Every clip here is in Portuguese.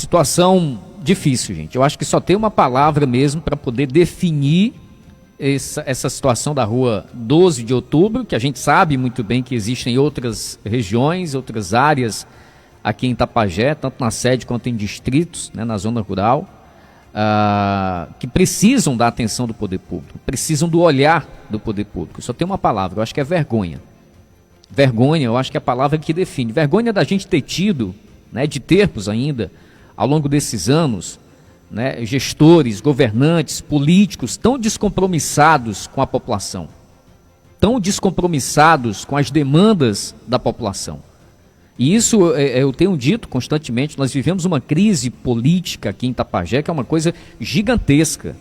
Situação difícil, gente. Eu acho que só tem uma palavra mesmo para poder definir essa situação da rua 12 de outubro, que a gente sabe muito bem que existem outras regiões, outras áreas aqui em Itapajé, tanto na sede quanto em distritos, né, na zona rural, que precisam da atenção do poder público, precisam do olhar do poder público. Só tem uma palavra, eu acho que é vergonha. Vergonha, eu acho que é a palavra que define. Vergonha da gente ter tido, né, de termos ainda, ao longo desses anos, né, gestores, governantes, políticos tão descompromissados com a população, tão descompromissados com as demandas da população. E isso eu tenho dito constantemente, nós vivemos uma crise política aqui em Itapajé que é uma coisa gigantesca.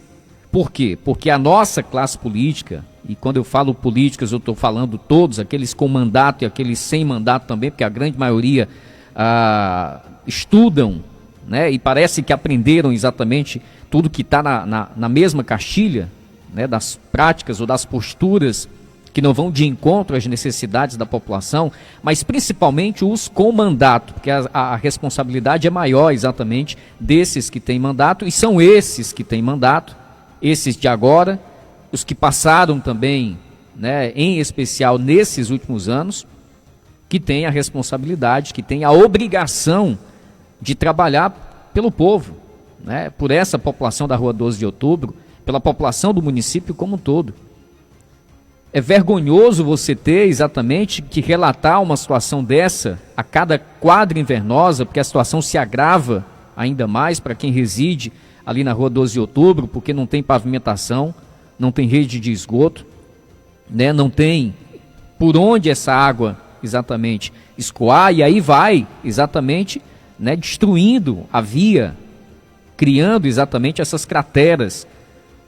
Por quê? Porque a nossa classe política, e quando eu falo políticas eu estou falando todos, aqueles com mandato e aqueles sem mandato também, porque a grande maioria estudam, né, e parece que aprenderam exatamente tudo que está na mesma caixilha, né, das práticas ou das posturas que não vão de encontro às necessidades da população, mas principalmente os com mandato, porque a responsabilidade é maior exatamente desses que têm mandato, e são esses que têm mandato, esses de agora, os que passaram também, né, em especial nesses últimos anos, que têm a responsabilidade, que têm a obrigação de trabalhar pelo povo, né, por essa população da Rua 12 de Outubro, pela população do município como um todo. É vergonhoso você ter exatamente que relatar uma situação dessa a cada quadra invernosa, porque a situação se agrava ainda mais para quem reside ali na Rua 12 de Outubro, porque não tem pavimentação, não tem rede de esgoto, né, não tem por onde essa água exatamente escoar, e aí vai exatamente, né, destruindo a via, criando exatamente essas crateras,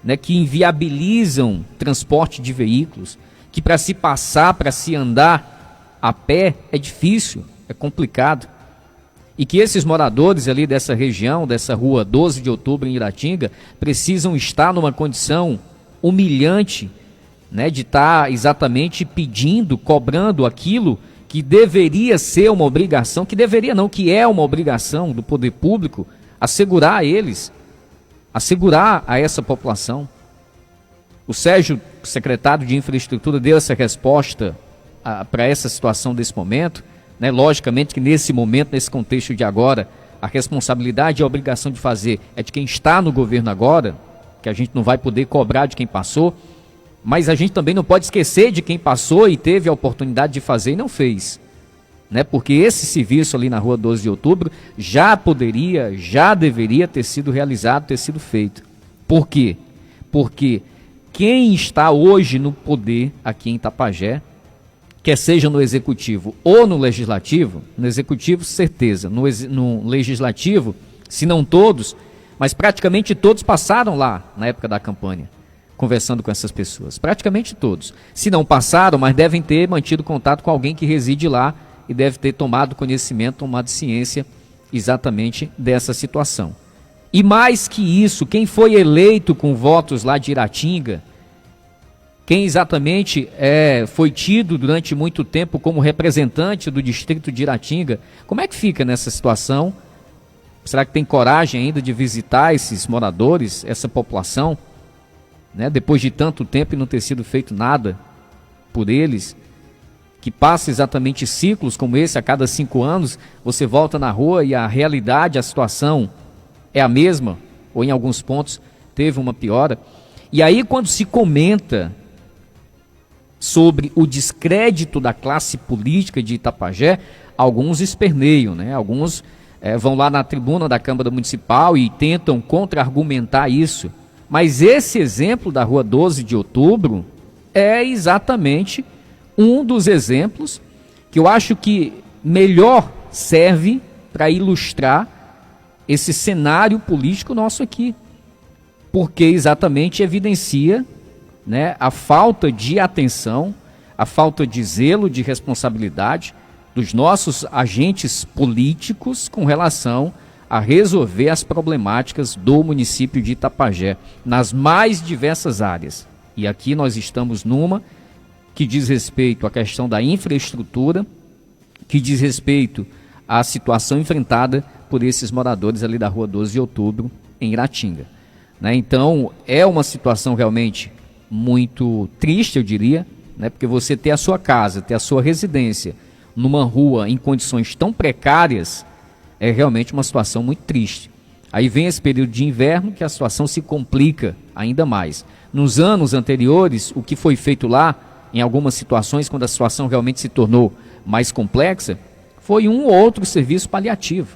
né, que inviabilizam transporte de veículos, que para se passar, para se andar a pé é difícil, é complicado. E que esses moradores ali dessa região, dessa Rua 12 de Outubro em Iratinga, precisam estar numa condição humilhante, né, de estar exatamente pedindo, cobrando aquilo que deveria ser uma obrigação, que deveria não, que é uma obrigação do poder público, assegurar a eles, assegurar a essa população. O Sérgio, secretário de Infraestrutura, deu essa resposta para essa situação desse momento, né? Logicamente que nesse momento, nesse contexto de agora, a responsabilidade e a obrigação de fazer é de quem está no governo agora, que a gente não vai poder cobrar de quem passou, mas a gente também não pode esquecer de quem passou e teve a oportunidade de fazer e não fez, né? Porque esse serviço ali na Rua 12 de Outubro já poderia, já deveria ter sido realizado, ter sido feito. Por quê? Porque quem está hoje no poder aqui em Itapajé, quer seja no executivo ou no legislativo, no executivo certeza, no legislativo, se não todos, mas praticamente todos passaram lá na época da campanha, conversando com essas pessoas, praticamente todos. Se não passaram, mas devem ter mantido contato com alguém que reside lá e deve ter tomado conhecimento, tomado ciência exatamente dessa situação. E mais que isso, quem foi eleito com votos lá de Iratinga, quem exatamente foi tido durante muito tempo como representante do distrito de Iratinga, como é que fica nessa situação? Será que tem coragem ainda de visitar esses moradores, essa população, né, depois de tanto tempo e não ter sido feito nada por eles? Que passa exatamente ciclos como esse, a cada 5 anos, você volta na rua e a realidade, a situação é a mesma, ou em alguns pontos teve uma piora. E aí quando se comenta sobre o descrédito da classe política de Itapajé, alguns esperneiam, né? Alguns vão lá na tribuna da Câmara Municipal e tentam contra-argumentar isso. Mas esse exemplo da Rua 12 de Outubro é exatamente um dos exemplos que eu acho que melhor serve para ilustrar esse cenário político nosso aqui, porque exatamente evidencia, né, a falta de atenção, a falta de zelo, de responsabilidade dos nossos agentes políticos com relação a resolver as problemáticas do município de Itapajé, nas mais diversas áreas. E aqui nós estamos numa que diz respeito à questão da infraestrutura, que diz respeito a situação enfrentada por esses moradores ali da Rua 12 de Outubro, em Iratinga, né? Então, é uma situação realmente muito triste, eu diria, né? Porque você ter a sua casa, ter a sua residência numa rua em condições tão precárias, é realmente uma situação muito triste. Aí vem esse período de inverno que a situação se complica ainda mais. Nos anos anteriores, o que foi feito lá, em algumas situações, quando a situação realmente se tornou mais complexa, foi um ou outro serviço paliativo.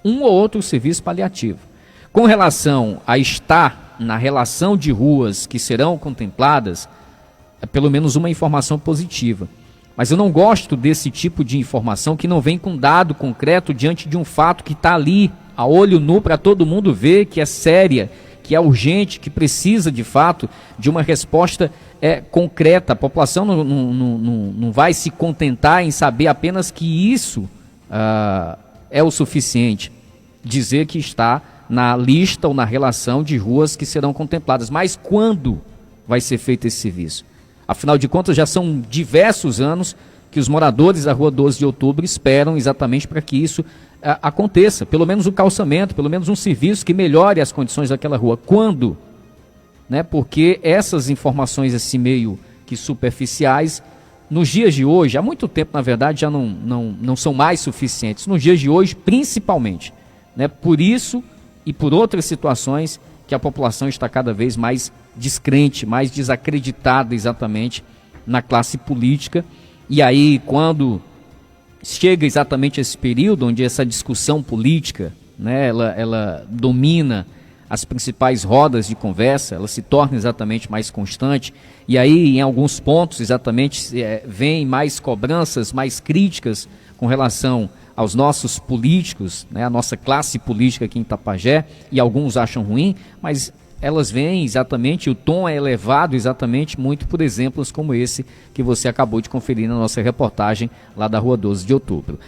Um ou outro serviço paliativo. Com relação a estar na relação de ruas que serão contempladas, é pelo menos uma informação positiva. Mas eu não gosto desse tipo de informação que não vem com dado concreto diante de um fato que está ali, a olho nu, para todo mundo ver, que é séria, que é urgente, que precisa de fato de uma resposta concreta. A população não vai se contentar em saber apenas que isso é o suficiente, dizer que está na lista ou na relação de ruas que serão contempladas. Mas quando vai ser feito esse serviço? Afinal de contas, já são diversos anos que os moradores da Rua 12 de Outubro esperam exatamente para que isso aconteça. Pelo menos um calçamento, pelo menos um serviço que melhore as condições daquela rua. Quando? Né? Porque essas informações assim meio que superficiais, nos dias de hoje, há muito tempo na verdade, já não são mais suficientes. Nos dias de hoje, principalmente. Né? Por isso e por outras situações que a população está cada vez mais descrente, mais desacreditada exatamente na classe política. E aí, quando chega exatamente esse período onde essa discussão política, né, ela domina as principais rodas de conversa, ela se torna exatamente mais constante, e aí em alguns pontos exatamente vem mais cobranças, mais críticas com relação aos nossos políticos, né, a nossa classe política aqui em Itapajé, e alguns acham ruim, mas elas vêm exatamente, o tom é elevado exatamente muito por exemplos como esse que você acabou de conferir na nossa reportagem lá da Rua 12 de Outubro.